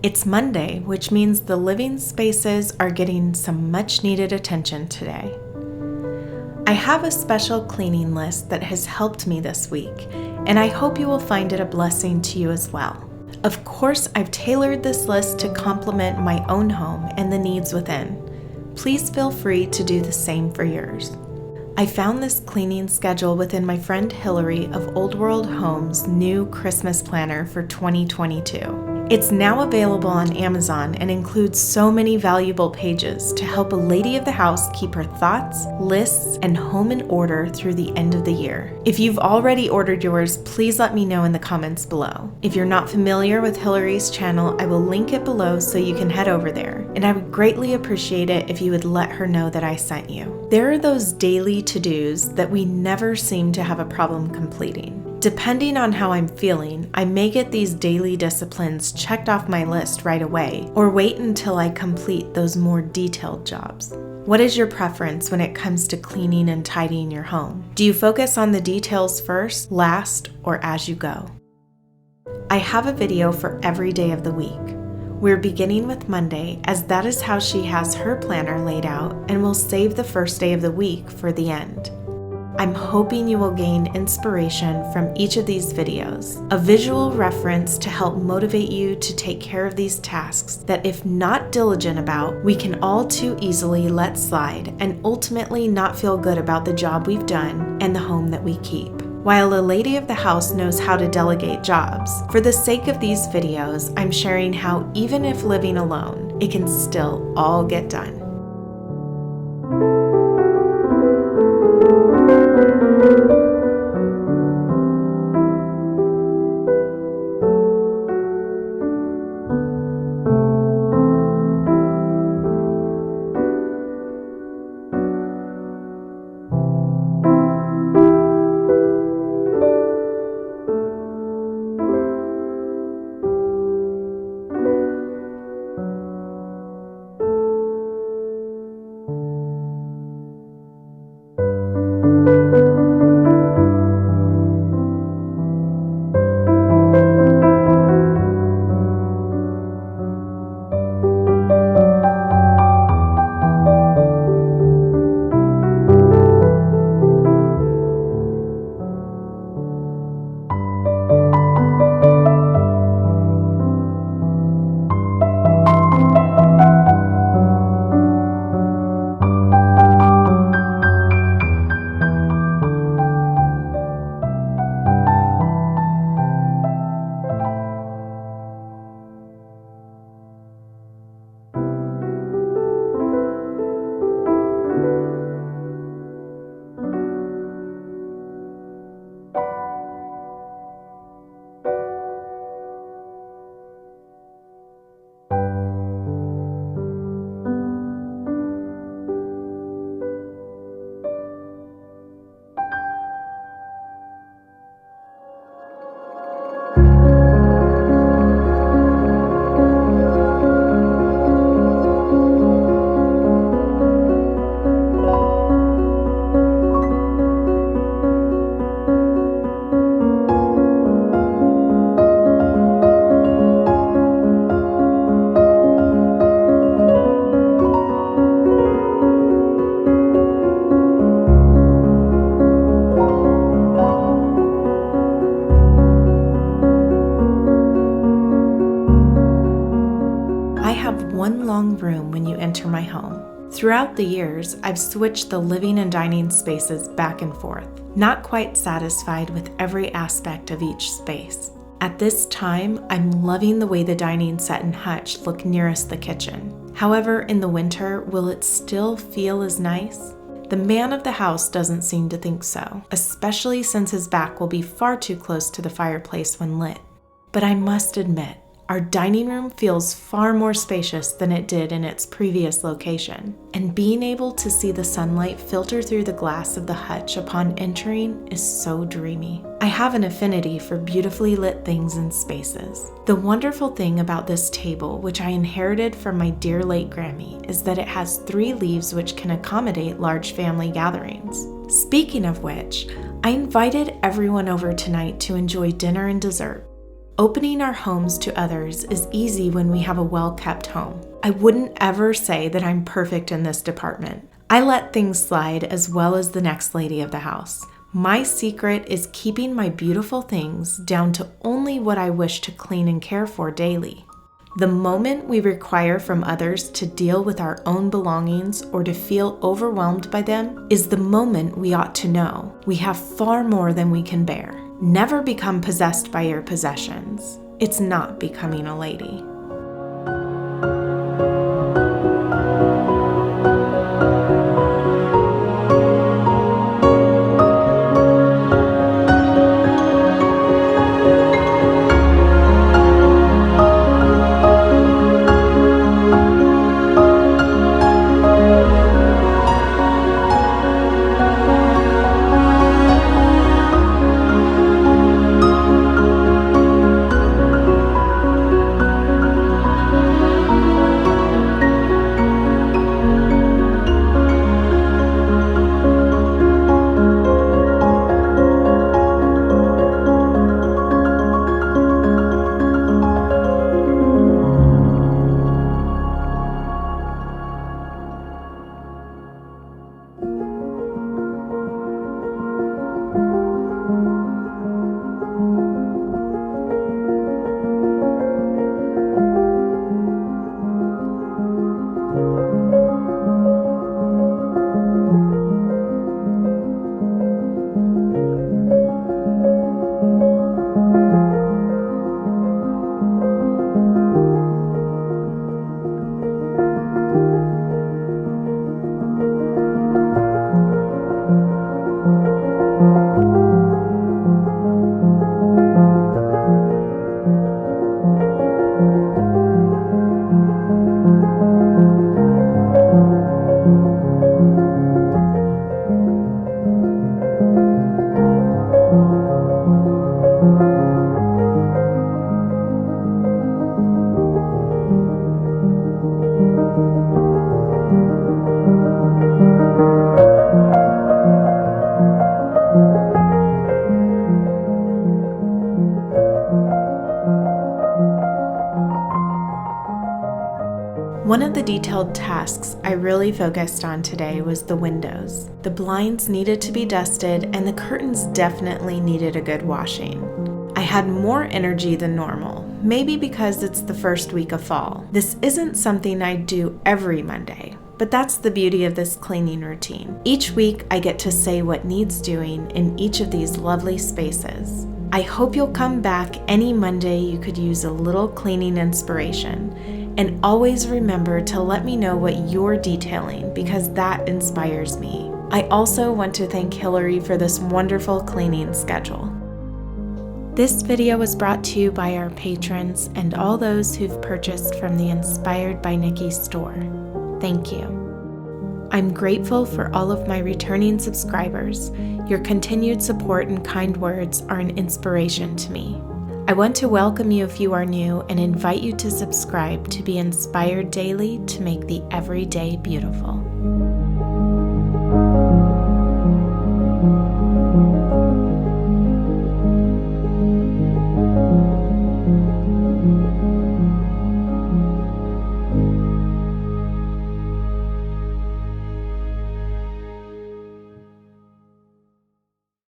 It's Monday, which means the living spaces are getting some much needed attention today. I have a special cleaning list that has helped me this week, and I hope you will find it a blessing to you as well. Of course, I've tailored this list to complement my own home and the needs within. Please feel free to do the same for yours. I found this cleaning schedule within my friend Hilary of Old World Home's new Christmas planner for 2022. It's now available on Amazon and includes so many valuable pages to help a lady of the house keep her thoughts, lists, and home in order through the end of the year. If you've already ordered yours, please let me know in the comments below. If you're not familiar with Hilary's channel, I will link it below so you can head over there, and I would greatly appreciate it if you would let her know that I sent you. There are those daily to-dos that we never seem to have a problem completing. Depending on how I'm feeling, I may get these daily disciplines checked off my list right away, or wait until I complete those more detailed jobs. What is your preference when it comes to cleaning and tidying your home? Do you focus on the details first, last, or as you go? I have a video for every day of the week. We're beginning with Monday, as that is how she has her planner laid out, and we'll save the first day of the week for the end. I'm hoping you will gain inspiration from each of these videos, a visual reference to help motivate you to take care of these tasks that, if not diligent about, we can all too easily let slide and ultimately not feel good about the job we've done and the home that we keep. While a lady of the house knows how to delegate jobs, for the sake of these videos, I'm sharing how even if living alone, it can still all get done. Room when you enter my home. Throughout the years, I've switched the living and dining spaces back and forth, not quite satisfied with every aspect of each space. At this time, I'm loving the way the dining set and hutch look nearest the kitchen. However, in the winter, will it still feel as nice? The man of the house doesn't seem to think so, especially since his back will be far too close to the fireplace when lit. But I must admit, our dining room feels far more spacious than it did in its previous location, and being able to see the sunlight filter through the glass of the hutch upon entering is so dreamy. I have an affinity for beautifully lit things and spaces. The wonderful thing about this table, which I inherited from my dear late Grammy, is that it has 3 leaves which can accommodate large family gatherings. Speaking of which, I invited everyone over tonight to enjoy dinner and dessert. Opening our homes to others is easy when we have a well-kept home. I wouldn't ever say that I'm perfect in this department. I let things slide as well as the next lady of the house. My secret is keeping my beautiful things down to only what I wish to clean and care for daily. The moment we require from others to deal with our own belongings or to feel overwhelmed by them is the moment we ought to know we have far more than we can bear. Never become possessed by your possessions. It's not becoming a lady. One of the detailed tasks I really focused on today was the windows. The blinds needed to be dusted and the curtains definitely needed a good washing. I had more energy than normal, maybe because it's the first week of fall. This isn't something I do every Monday, but that's the beauty of this cleaning routine. Each week I get to say what needs doing in each of these lovely spaces. I hope you'll come back any Monday you could use a little cleaning inspiration. And always remember to let me know what you're detailing because that inspires me. I also want to thank Hilary for this wonderful cleaning schedule. This video was brought to you by our patrons and all those who've purchased from the Inspired by Nikki store. Thank you. I'm grateful for all of my returning subscribers. Your continued support and kind words are an inspiration to me. I want to welcome you if you are new and invite you to subscribe to be inspired daily to make the everyday beautiful.